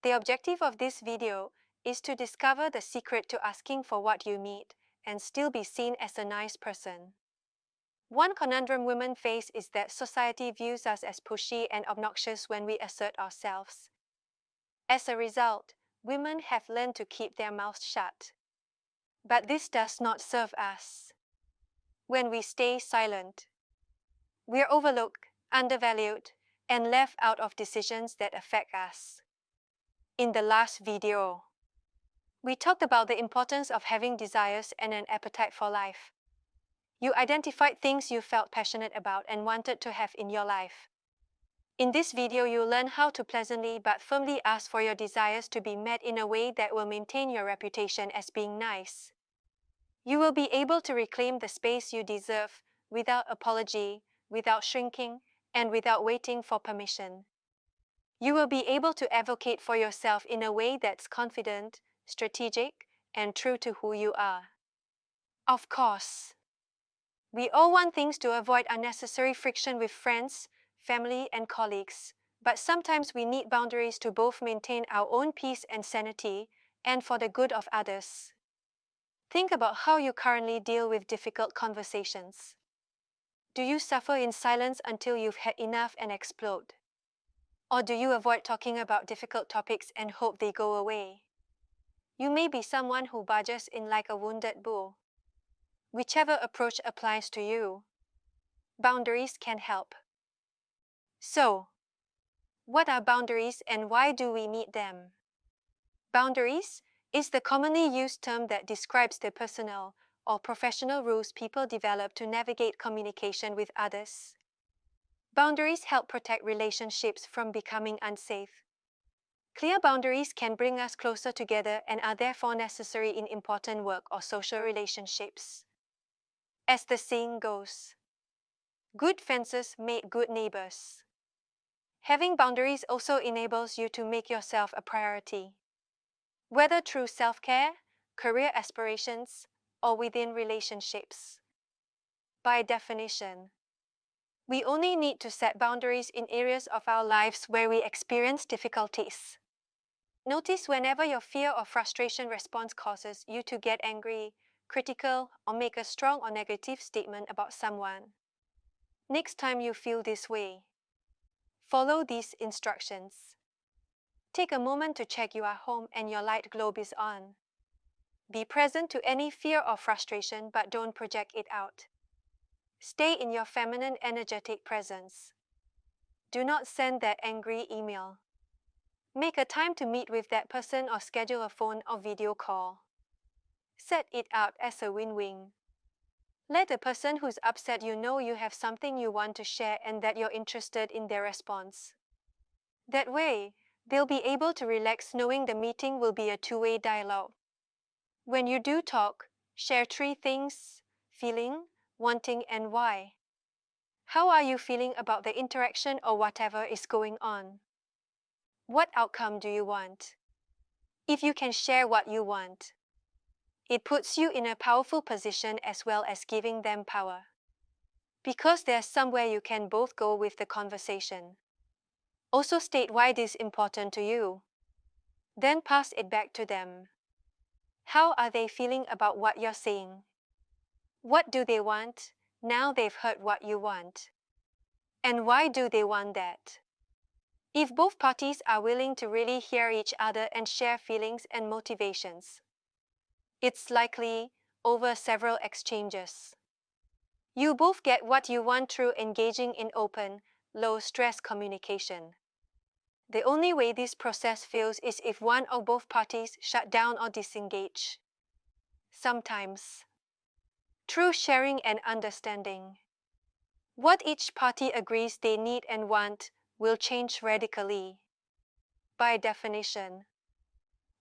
The objective of this video is to discover the secret to asking for what you need and still be seen as a nice person. One conundrum women face is that society views us as pushy and obnoxious when we assert ourselves. As a result, women have learned to keep their mouths shut. But this does not serve us. When we stay silent, we're overlooked, undervalued, and left out of decisions that affect us. In the last video, we talked about the importance of having desires and an appetite for life. You identified things you felt passionate about and wanted to have in your life. In this video, you'll learn how to pleasantly but firmly ask for your desires to be met in a way that will maintain your reputation as being nice. You will be able to reclaim the space you deserve without apology, without shrinking, and without waiting for permission. You will be able to advocate for yourself in a way that's confident, strategic, and true to who you are. Of course, we all want things to avoid unnecessary friction with friends, family, and colleagues, but sometimes we need boundaries to both maintain our own peace and sanity, and for the good of others. Think about how you currently deal with difficult conversations. Do you suffer in silence until you've had enough and explode? Or do you avoid talking about difficult topics and hope they go away? You may be someone who barges in like a wounded bull. Whichever approach applies to you, boundaries can help. So, what are boundaries and why do we need them? Boundaries is the commonly used term that describes the personal or professional rules people develop to navigate communication with others. Boundaries help protect relationships from becoming unsafe. Clear boundaries can bring us closer together and are therefore necessary in important work or social relationships. As the saying goes, good fences make good neighbors. Having boundaries also enables you to make yourself a priority, whether through self-care, career aspirations, or within relationships. By definition, we only need to set boundaries in areas of our lives where we experience difficulties. Notice whenever your fear or frustration response causes you to get angry, critical, or make a strong or negative statement about someone. Next time you feel this way, follow these instructions. Take a moment to check you are home and your light globe is on. Be present to any fear or frustration, but don't project it out. Stay in your feminine, energetic presence. Do not send that angry email. Make a time to meet with that person or schedule a phone or video call. Set it out as a win-win. Let the person who's upset you know you have something you want to share and that you're interested in their response. That way, they'll be able to relax knowing the meeting will be a two-way dialogue. When you do talk, share 3 things: feeling, wanting, and why. How are you feeling about the interaction or whatever is going on? What outcome do you want? If you can share what you want, it puts you in a powerful position as well as giving them power. Because there's somewhere you can both go with the conversation. Also state why this is important to you. Then pass it back to them. How are they feeling about what you're saying? What do they want now they've heard what you want? And why do they want that? If both parties are willing to really hear each other and share feelings and motivations, it's likely over several exchanges. You both get what you want through engaging in open, low-stress communication. The only way this process fails is if one or both parties shut down or disengage. Sometimes, through sharing and understanding, what each party agrees they need and want will change radically. By definition,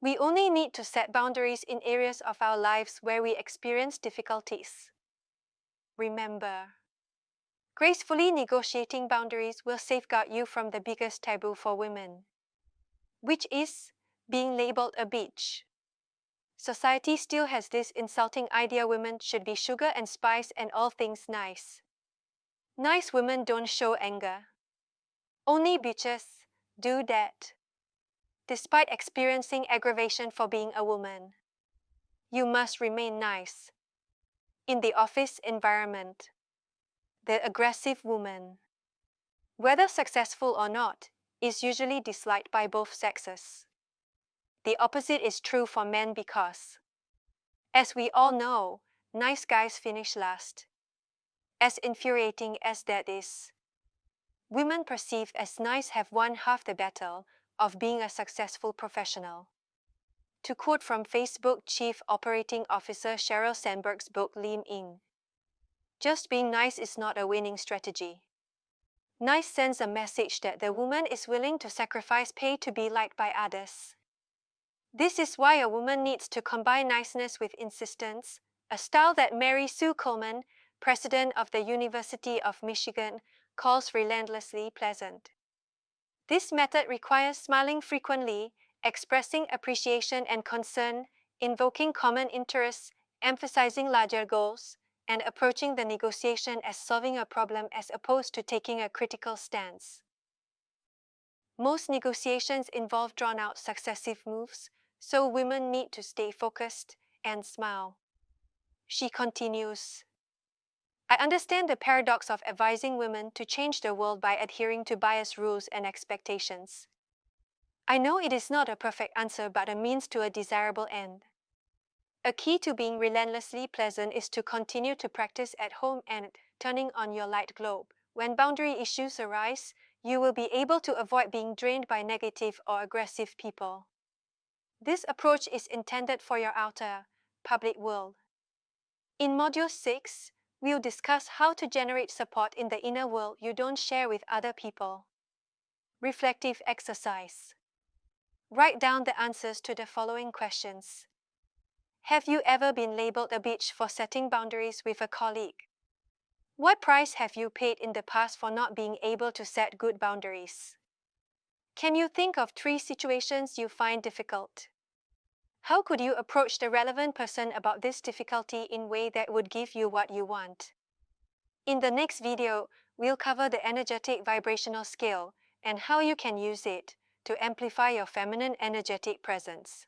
we only need to set boundaries in areas of our lives where we experience difficulties. Remember, gracefully negotiating boundaries will safeguard you from the biggest taboo for women, which is being labeled a bitch. Society still has this insulting idea women should be sugar and spice and all things nice. Nice women don't show anger. Only bitches do that. despite experiencing aggravation for being a woman. You must remain nice. In the office environment, the aggressive woman, whether successful or not, is usually disliked by both sexes. The opposite is true for men because, as we all know, nice guys finish last. As infuriating as that is, women perceived as nice have won half the battle of being a successful professional. To quote from Facebook Chief Operating Officer Sheryl Sandberg's book Lean In, just being nice is not a winning strategy. Nice sends a message that the woman is willing to sacrifice pay to be liked by others. This is why a woman needs to combine niceness with insistence, a style that Mary Sue Coleman, president of the University of Michigan, calls relentlessly pleasant. This method requires smiling frequently, expressing appreciation and concern, invoking common interests, emphasizing larger goals, and approaching the negotiation as solving a problem as opposed to taking a critical stance. Most negotiations involve drawn-out successive moves, so women need to stay focused and smile. She continues, I understand the paradox of advising women to change the world by adhering to biased rules and expectations. I know it is not a perfect answer but a means to a desirable end. A key to being relentlessly pleasant is to continue to practice at home and turning on your light globe. When boundary issues arise, you will be able to avoid being drained by negative or aggressive people. This approach is intended for your outer, public world. In Module 6, we'll discuss how to generate support in the inner world you don't share with other people. Reflective exercise. Write down the answers to the following questions. Have you ever been labeled a bitch for setting boundaries with a colleague? What price have you paid in the past for not being able to set good boundaries? Can you think of 3 situations you find difficult? How could you approach the relevant person about this difficulty in a way that would give you what you want? In the next video, we'll cover the energetic vibrational scale and how you can use it to amplify your feminine energetic presence.